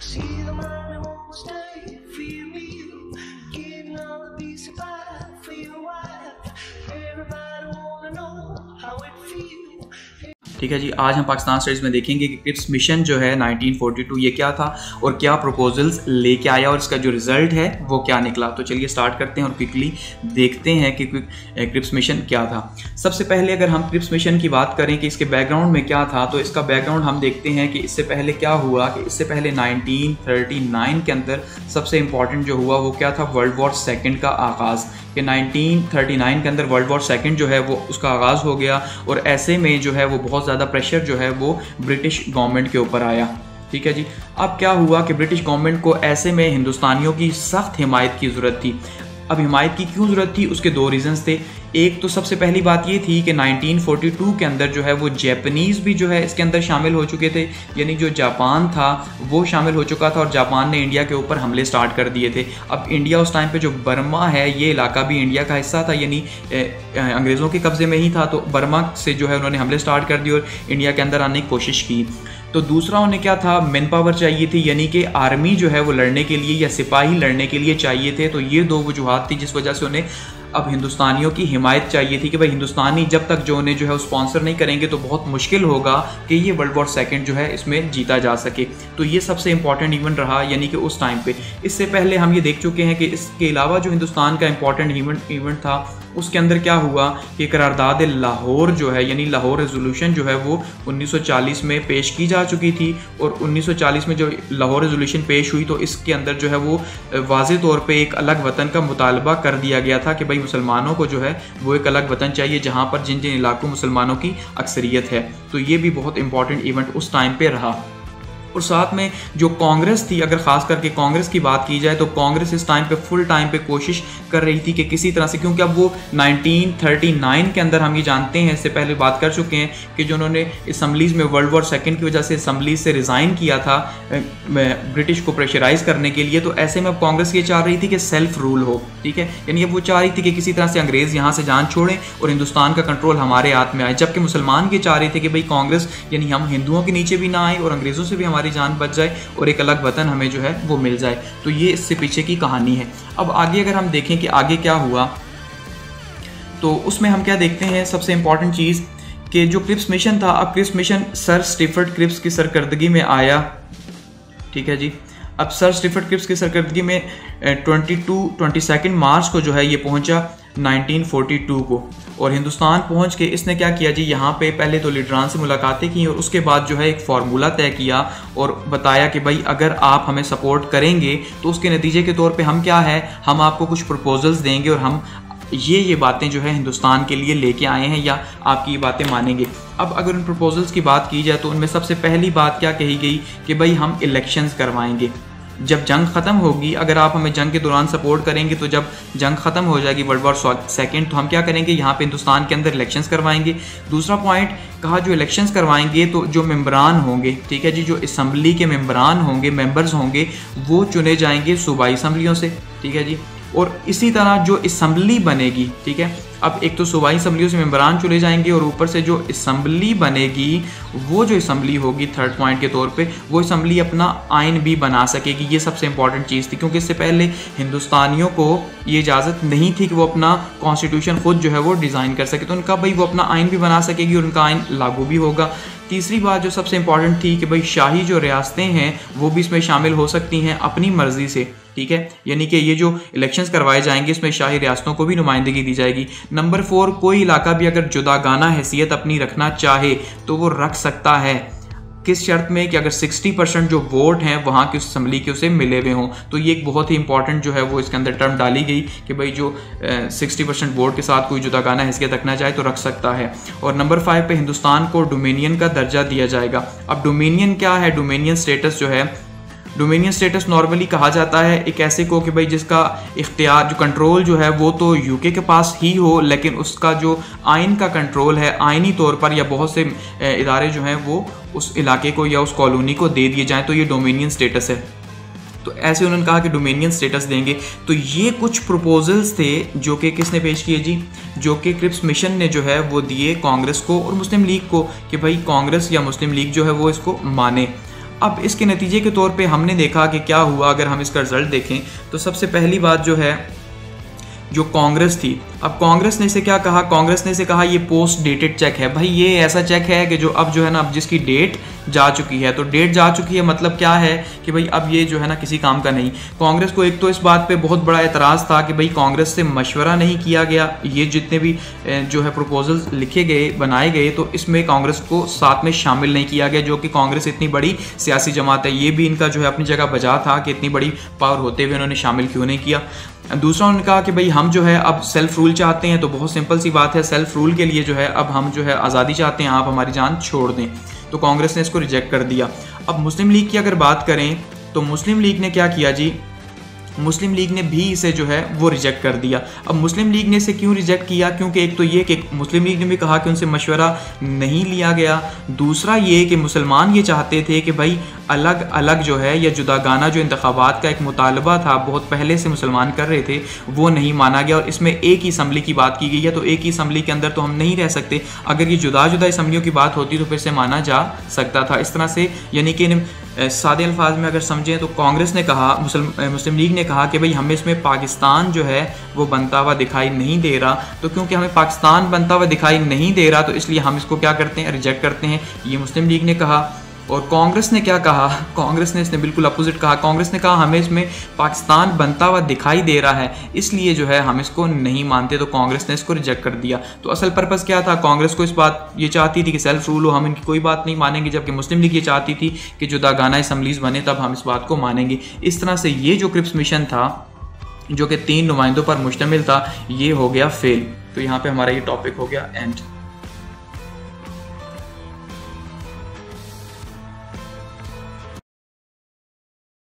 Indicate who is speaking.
Speaker 1: See the money won't stay for your meal, getting all the piece of pie for your wife. Everybody wanna know how it feels.
Speaker 2: ठीक है जी, आज हम Pakistan studies में देखेंगे कि Cripps mission जो है 1942 ये क्या था और क्या प्रपोजल्स लेके आया और इसका जो रिज़ल्ट है वो क्या निकला। तो चलिए स्टार्ट करते हैं और क्विकली देखते हैं कि क्रिप्स मिशन क्या था। सबसे पहले अगर हम क्रिप्स मिशन की बात करें कि इसके बैकग्राउंड में क्या था, तो इसका बैकग्राउंड हम देखते हैं कि इससे पहले क्या हुआ कि इससे पहले 1939 के अंदर सबसे इम्पॉर्टेंट जो हुआ वो क्या था, वर्ल्ड वॉर सेकेंड का आगाज़। कि 1939 के अंदर वर्ल्ड वॉर सेकेंड जो है वो उसका आगाज़ हो गया और ऐसे में जो है वो बहुत ज़्यादा प्रेशर जो है वो ब्रिटिश गवर्नमेंट के ऊपर आया। ठीक है जी, अब क्या हुआ कि ब्रिटिश गवर्नमेंट को ऐसे में हिंदुस्तानियों की सख्त हिमायत की ज़रूरत थी। अब हिमायत की क्यों ज़रूरत थी, उसके दो रीज़न्स थे। एक तो सबसे पहली बात ये थी कि 1942 के अंदर जो है वो जैपनीज़ भी जो है इसके अंदर शामिल हो चुके थे, यानी जो जापान था वो शामिल हो चुका था और जापान ने इंडिया के ऊपर हमले स्टार्ट कर दिए थे। अब इंडिया उस टाइम पे जो बर्मा है ये इलाका भी इंडिया का हिस्सा था, यानी अंग्रेज़ों के कब्ज़े में ही था। तो बर्मा से जो है उन्होंने हमले स्टार्ट कर दिए और इंडिया के अंदर आने की कोशिश की। तो दूसरा उन्हें क्या था, मैन पावर चाहिए थी, यानी कि आर्मी जो है वो लड़ने के लिए या सिपाही लड़ने के लिए चाहिए थे। तो ये दो वजूहात थी जिस वजह से उन्हें अब हिंदुस्तानियों की हिमायत चाहिए थी कि भाई हिंदुस्तानी जब तक जो उन्हें जो है स्पॉन्सर नहीं करेंगे तो बहुत मुश्किल होगा कि ये वर्ल्ड वॉर सेकेंड जो है इसमें जीता जा सके। तो ये सबसे इंपॉर्टेंट इवेंट रहा, यानी कि उस टाइम पे। इससे पहले हम ये देख चुके हैं कि इसके अलावा जो हिंदुस्तान का इंपॉर्टेंट इवेंट था उसके अंदर क्या हुआ कि करारदाद लाहौर जो है यानी लाहौर रेजोल्यूशन जो है वो 1940 में पेश की जा चुकी थी। और 1940 में जो लाहौर रेजोल्यूशन पेश हुई तो इसके अंदर जो है वो वाज़ेह तौर पे एक अलग वतन का मुतालबा कर दिया गया था कि भाई मुसलमानों को जो है वो एक अलग वतन चाहिए जहाँ पर जिन जिन इलाकों मुसलमानों की अक्सरियत है। तो ये भी बहुत इंपॉर्टेंट इवेंट उस टाइम पे रहा। और साथ में जो कांग्रेस थी, अगर ख़ास करके कांग्रेस की बात की जाए तो कांग्रेस इस टाइम पे फुल टाइम पे कोशिश कर रही थी कि किसी तरह से, क्योंकि अब वो 1939 के अंदर हम ये जानते हैं, इससे पहले बात कर चुके हैं कि जो उन्होंने असम्बलीज़ में वर्ल्ड वॉर सेकेंड की वजह से असम्बलीज से रिज़ाइन किया था ब्रिटिश को प्रेशराइज़ करने के लिए। तो ऐसे में अब कांग्रेस ये चाह रही थी कि सेल्फ रूल हो। ठीक है, यानी अब वो चाह रही थी कि किसी तरह से अंग्रेज़ यहाँ से जान छोड़ें और हिंदुस्तान का कंट्रोल हमारे हाथ में आए। जबकि मुसलमान ये चाह रहे थे कि भाई कांग्रेस यानी हम हिंदुओं के नीचे भी ना आए और अंग्रेज़ों से भी हमारी जान बच जाए और एक अलग वतन हमें जो है वो मिल जाए। तो ये इससे पीछे की कहानी है। अब आगे अगर हम देखें कि आगे क्या हुआ तो उसमें हम क्या देखते हैं, सबसे इंपॉर्टेंट चीज़ कि जो क्रिप्स मिशन था, अब Cripps mission sir Stafford Cripps की सरकर्दगी में आया। ठीक है जी, अब सर स्टीफर्ड क्रिप्स की सरकर्दगी में 22 मार्च को जो है ये पहुंचा 1942 को। और हिंदुस्तान पहुंच के इसने क्या किया जी, यहाँ पे पहले तो लीडरान से मुलाकातें की और उसके बाद जो है एक फार्मूला तय किया और बताया कि भाई अगर आप हमें सपोर्ट करेंगे तो उसके नतीजे के तौर पे हम क्या है, हम आपको कुछ प्रपोजल्स देंगे और हम ये बातें जो है हिंदुस्तान के लिए लेके आए हैं या आपकी ये बातें मानेंगे। अब अगर उन प्रपोजल्स की बात की जाए तो उनमें सबसे पहली बात क्या कही गई कि भाई हम इलेक्शंस करवाएंगे जब जंग ख़त्म होगी। अगर आप हमें जंग के दौरान सपोर्ट करेंगे तो जब जंग ख़त्म हो जाएगी वर्ल्ड वॉर सेकेंड तो हम क्या करेंगे, यहाँ पे हिंदुस्तान के अंदर इलेक्शंस करवाएंगे। दूसरा पॉइंट कहा, जो इलेक्शंस करवाएंगे तो जो मेंबरान होंगे, ठीक है जी, जो असम्बली के मेंबरान होंगे, मेंबर्स होंगे, वो चुने जाएंगे सूबाई असम्बलियों से। ठीक है जी, और इसी तरह जो असम्बली बनेगी, ठीक है, अब एक तो सूबाई असम्बलियों से मेंबरान चुने जाएंगे और ऊपर से जो असम्बली बनेगी वो जो असम्बली होगी, थर्ड पॉइंट के तौर पे, वो असम्बली अपना आइन भी बना सकेगी। ये सबसे इंपॉर्टेंट चीज़ थी क्योंकि इससे पहले हिंदुस्तानियों को ये इजाज़त नहीं थी कि वो अपना कॉन्स्टिट्यूशन खुद जो है वो डिज़ाइन कर सके। तो उनका भाई वो अपना आइन भी बना सकेगी और उनका आइन लागू भी होगा। तीसरी बात जो सबसे इंपॉर्टेंट थी कि भाई शाही जो रियासतें हैं वो भी इसमें शामिल हो सकती हैं अपनी मर्ज़ी से। ठीक है, यानी कि ये जो इलेक्शंस करवाए जाएंगे इसमें शाही रियासतों को भी नुमाइंदगी दी जाएगी। नंबर 4, कोई इलाका भी अगर जुदागाना हैसियत अपनी रखना चाहे तो वो रख सकता है। किस शर्त में कि अगर 60% जो वोट हैं वहाँ की उस असम्बली के उसे मिले हुए हों। तो ये एक बहुत ही इंपॉर्टेंट जो है वो इसके अंदर टर्म डाली गई कि भाई जो 60% वोट के साथ कोई जुदागाना हैसियत रखना चाहे तो रख सकता है। और नंबर 5 पे हिंदुस्तान को डोमिनियन का दर्जा दिया जाएगा। अब डोमिनियन क्या है, डोमिनियन स्टेटस जो है, डोमिनियन स्टेटस नॉर्मली कहा जाता है एक ऐसे को कि भाई जिसका इख्तियार जो कंट्रोल जो है वो तो यूके के पास ही हो, लेकिन उसका जो आइन का कंट्रोल है आइनी तौर पर या बहुत से इदारे जो हैं वो उस इलाके को या उस कॉलोनी को दे दिए जाएं, तो ये डोमिनियन स्टेटस है। तो ऐसे उन्होंने कहा कि डोमिनियन स्टेटस देंगे। तो ये कुछ प्रपोजल्स थे जो कि किसने पेश किए जी, जो कि क्रिप्स मिशन ने जो है वो दिए कांग्रेस को और मुस्लिम लीग को कि भाई कांग्रेस या मुस्लिम लीग जो है वो इसको माने। अब इसके नतीजे के तौर पे हमने देखा कि क्या हुआ। अगर हम इसका रिजल्ट देखें तो सबसे पहली बात जो है, जो कांग्रेस थी, अब कांग्रेस ने इसे क्या कहा, कांग्रेस ने इसे कहा ये पोस्ट डेटेड चेक है। भाई ये ऐसा चेक है कि जो अब जो है ना, अब जिसकी डेट जा चुकी है, तो डेट जा चुकी है मतलब क्या है कि भाई अब ये जो है ना किसी काम का नहीं। कांग्रेस को एक तो इस बात पे बहुत बड़ा एतराज़ था कि भाई कांग्रेस से मशवरा नहीं किया गया, ये जितने भी जो है प्रपोजल्स लिखे गए, बनाए गए, तो इसमें कांग्रेस को साथ में शामिल नहीं किया गया, जो कि कांग्रेस इतनी बड़ी सियासी जमात है, ये भी इनका जो है अपनी जगह बजा था कि इतनी बड़ी पावर होते हुए उन्होंने शामिल क्यों नहीं किया। दूसरा उन्होंने कहा कि भाई हम जो है अब सेल्फ रूल चाहते हैं, तो बहुत सिंपल सी बात है, सेल्फ रूल के लिए जो है अब हम जो है आज़ादी चाहते हैं, आप हमारी जान छोड़ दें। तो कांग्रेस ने इसको रिजेक्ट कर दिया। अब मुस्लिम लीग की अगर बात करें तो मुस्लिम लीग ने क्या किया जी, मुस्लिम लीग ने भी इसे जो है वो रिजेक्ट कर दिया। अब मुस्लिम लीग ने इसे क्यों रिजेक्ट किया, क्योंकि एक तो ये कि मुस्लिम लीग ने भी कहा कि उनसे मशवरा नहीं लिया गया, दूसरा ये कि मुसलमान ये चाहते थे कि भाई अलग अलग जो है या जुदागाना जो इंतखाबात का एक मुतालबा था, बहुत पहले से मुसलमान कर रहे थे, वो नहीं माना गया और इसमें एक ही असम्बली की बात की गई है। तो एक ही असम्बली के अंदर तो हम नहीं रह सकते, अगर ये जुदा जुदा असम्बलियों की बात होती तो फिर से माना जा सकता था। इस तरह से यानी कि सादे अल्फाज में अगर समझें तो कांग्रेस ने कहा, मुस्लिम लीग ने कहा कि भाई हमें इसमें पाकिस्तान जो है वो बनता हुआ दिखाई नहीं दे रहा, तो क्योंकि हमें पाकिस्तान बनता हुआ दिखाई नहीं दे रहा तो इसलिए हम इसको क्या करते हैं, रिजेक्ट करते हैं। ये मुस्लिम लीग ने कहा। और कांग्रेस ने क्या कहा, कांग्रेस ने इसने बिल्कुल अपोजिट कहा। कांग्रेस ने कहा हमें इसमें पाकिस्तान बनता हुआ दिखाई दे रहा है, इसलिए जो है हम इसको नहीं मानते, तो कांग्रेस ने इसको रिजेक्ट कर दिया। तो असल पर्पस क्या था, कांग्रेस को इस बात ये चाहती थी कि सेल्फ रूल हो, हम इनकी कोई बात नहीं मानेंगे, जबकि मुस्लिम लीग ये चाहती थी कि जुदागाना असम्बलीज बने तब हम इस बात को मानेंगे। इस तरह से ये जो क्रिप्स मिशन था जो कि 3 नुमाइंदों पर मुश्तमिल था, ये हो गया फेल। तो यहाँ पे हमारा ये टॉपिक हो गया एंड।